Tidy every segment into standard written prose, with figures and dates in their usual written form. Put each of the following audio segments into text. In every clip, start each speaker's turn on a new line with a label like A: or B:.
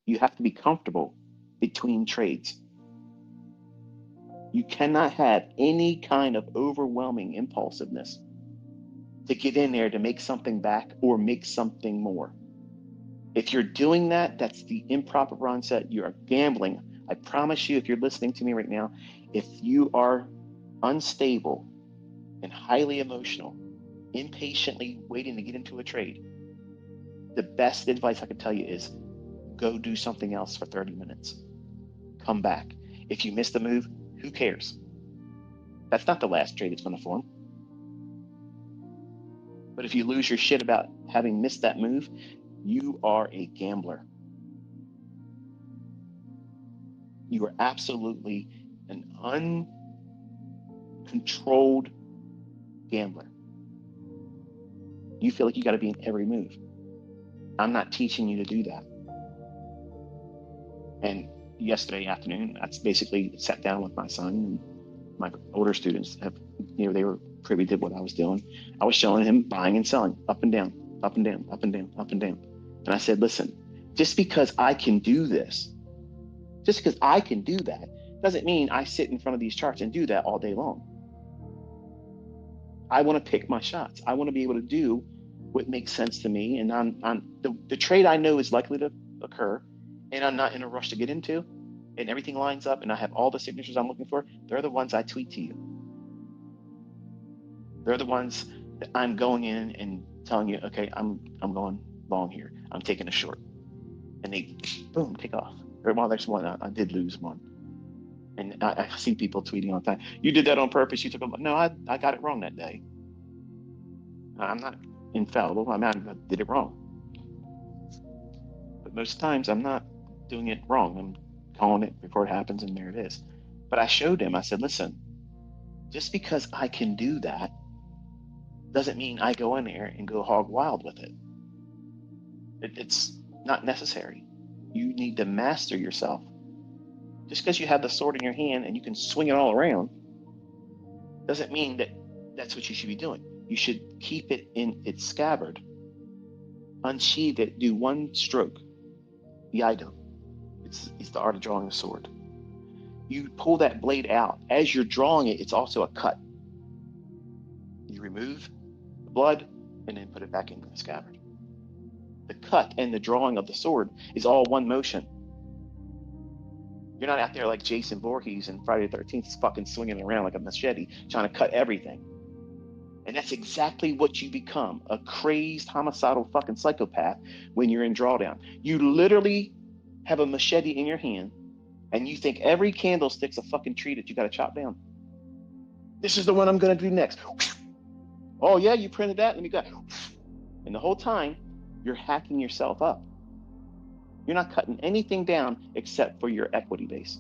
A: You have to be comfortable between trades. You cannot have any kind of overwhelming impulsiveness to get in there to make something back or make something more. If you're doing that, that's the improper mindset. You are gambling. I promise you, if you're listening to me right now, if you are unstable and highly emotional, impatiently waiting to get into a trade, the best advice I can tell you is go do something else for 30 minutes. Come back. If you miss the move, who cares? That's not the last trade that's going to form. But if you lose your shit about having missed that move, you are a gambler. You are absolutely an uncontrolled gambler. You feel like you got to be in every move. I'm not teaching you to do that. And yesterday afternoon, I basically sat down with my son, and my older students have, they were privy to what I was doing. I was showing him buying and selling up and down, up and down, up and down, up and down. And I said, listen, just because I can do this, just because I can do that, doesn't mean I sit in front of these charts and do that all day long. I want to pick my shots. I want to be able to do what makes sense to me. And the trade I know is likely to occur, and I'm not in a rush to get into, and everything lines up, and I have all the signatures I'm looking for. They're the ones I tweet to you. They're the ones that I'm going in and telling you, okay, I'm going long here. I'm taking a short. And they, boom, take off. Well, there's one. I did lose one. And I see people tweeting all the time. You did that on purpose. You took a look. No, I got it wrong that day. I'm not infallible. I did it wrong. But most times I'm not doing it wrong. I'm calling it before it happens, and there it is. But I showed him, I said, listen, just because I can do that doesn't mean I go in there and go hog wild with it. It's not necessary. You need to master yourself. Just because you have the sword in your hand and you can swing it all around doesn't mean that that's what you should be doing. You should keep it in its scabbard, unsheathe it, do one stroke. The item. It's the art of drawing a sword. You pull that blade out. As you're drawing it, it's also a cut. You remove the blood and then put it back into the scabbard. The cut and the drawing of the sword is all one motion. You're not out there like Jason Voorhees in Friday the 13th fucking swinging it around like a machete, trying to cut everything. And that's exactly what you become, a crazed, homicidal fucking psychopath when you're in drawdown. You literally have a machete in your hand and you think every candlestick's a fucking tree that you got to chop down. This is the one I'm going to do next. Oh, yeah, you printed that? Let me go. And the whole time, you're hacking yourself up. You're not cutting anything down except for your equity base.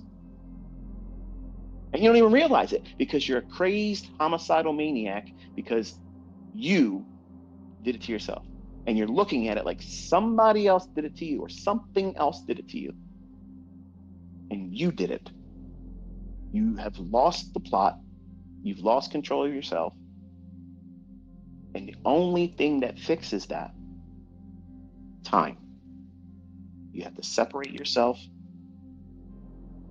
A: And you don't even realize it because you're a crazed homicidal maniac because you did it to yourself. And you're looking at it like somebody else did it to you or something else did it to you. And you did it. You have lost the plot. You've lost control of yourself. And the only thing that fixes that, time. You have to separate yourself,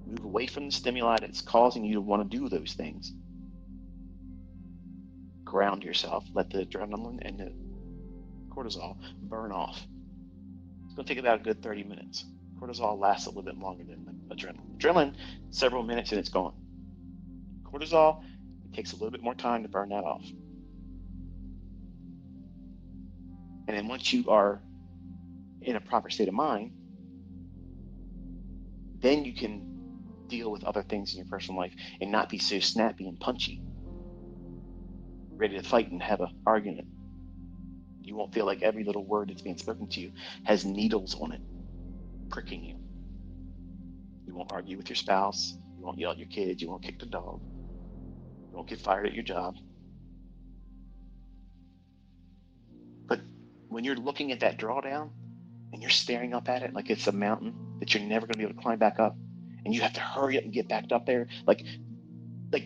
A: move away from the stimuli that's causing you to want to do those things. Ground yourself, let the adrenaline and the cortisol burn off. It's going to take about a good 30 minutes. Cortisol lasts a little bit longer than the adrenaline. Adrenaline, several minutes and it's gone. Cortisol, it takes a little bit more time to burn that off. And then once you are in a proper state of mind, then you can deal with other things in your personal life and not be so snappy and punchy, ready to fight and have an argument. You won't feel like every little word that's being spoken to you has needles on it, pricking you. You won't argue with your spouse. You won't yell at your kids. You won't kick the dog. You won't get fired at your job. But when you're looking at that drawdown and you're staring up at it like it's a mountain that you're never going to be able to climb back up, and you have to hurry up and get back up there, like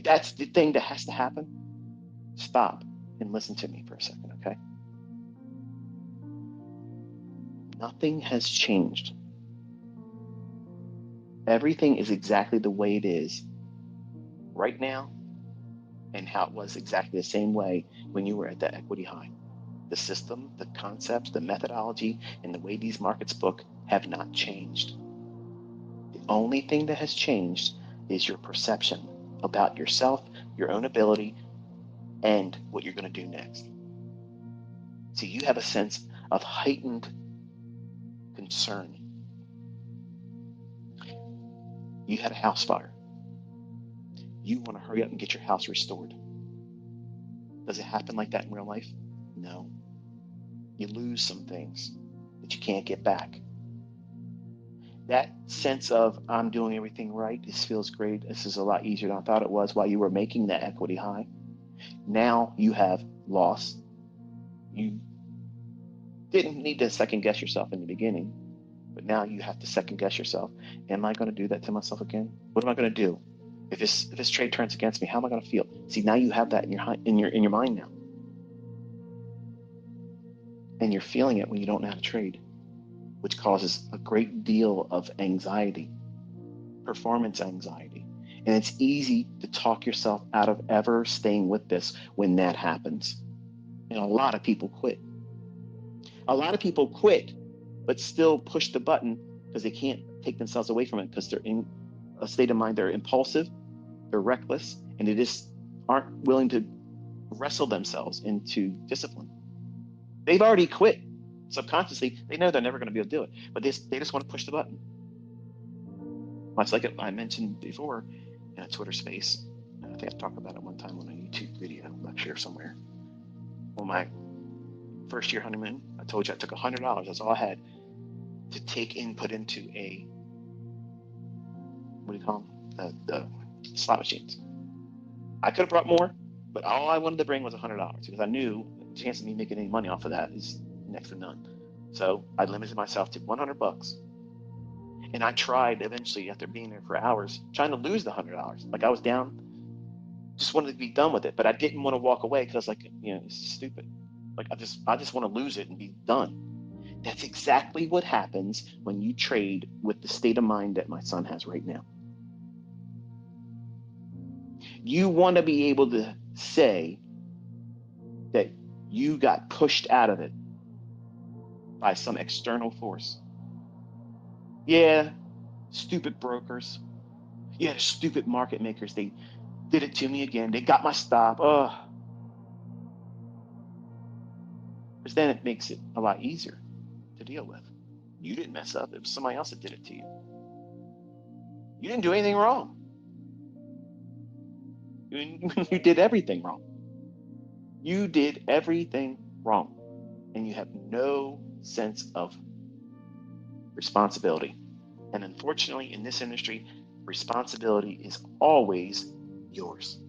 A: that's the thing that has to happen. Stop and listen to me for a second, okay? Nothing has changed Everything is exactly the way it is right now and how it was exactly the same way when you were at the equity high. The system, the concepts, the methodology, and the way these markets book have not changed. The only thing that has changed is your perception about yourself, your own ability, and what you're going to do next. So you have a sense of heightened concern. You had a house fire. You want to hurry up and get your house restored. Does it happen like that in real life? No. You lose some things that you can't get back. That sense of I'm doing everything right, this feels great, this is a lot easier than I thought it was while you were making that equity high. Now you have lost. You didn't need to second guess yourself in the beginning, but now you have to second guess yourself. Am I going to do that to myself again? What am I going to do? If this trade turns against me, how am I going to feel? See, now you have that in your mind now. And you're feeling it when you don't know how to trade, which causes a great deal of anxiety, performance anxiety. And it's easy to talk yourself out of ever staying with this when that happens. And a lot of people quit. A lot of people quit, but still push the button because they can't take themselves away from it because they're in a state of mind, they're impulsive, they're reckless, and they just aren't willing to wrestle themselves into discipline. They've already quit. Subconsciously, they know they're never going to be able to do it, but they just want to push the button. Much like I mentioned before in a Twitter space, I think I talked about it one time on a YouTube video lecture somewhere. On my first year honeymoon, I told you I took $100. That's all I had to take input into a, what do you call them? The slot machines. I could have brought more, but all I wanted to bring was $100 because I knew the chance of me making any money off of that is next to none. So I limited myself to $100. And I tried eventually, after being there for hours, trying to lose the $100. Like I was down, just wanted to be done with it, but I didn't want to walk away because I was like, it's stupid. Like I just want to lose it and be done. That's exactly what happens when you trade with the state of mind that my son has right now. You want to be able to say that you got pushed out of it by some external force. Yeah, stupid brokers. Yeah, stupid market makers. They did it to me again. They got my stop. Oh. Because then it makes it a lot easier to deal with. You didn't mess up. It was somebody else that did it to you. You didn't do anything wrong. You did everything wrong. You did everything wrong. And you have no sense of responsibility. And unfortunately, in this industry, responsibility is always yours.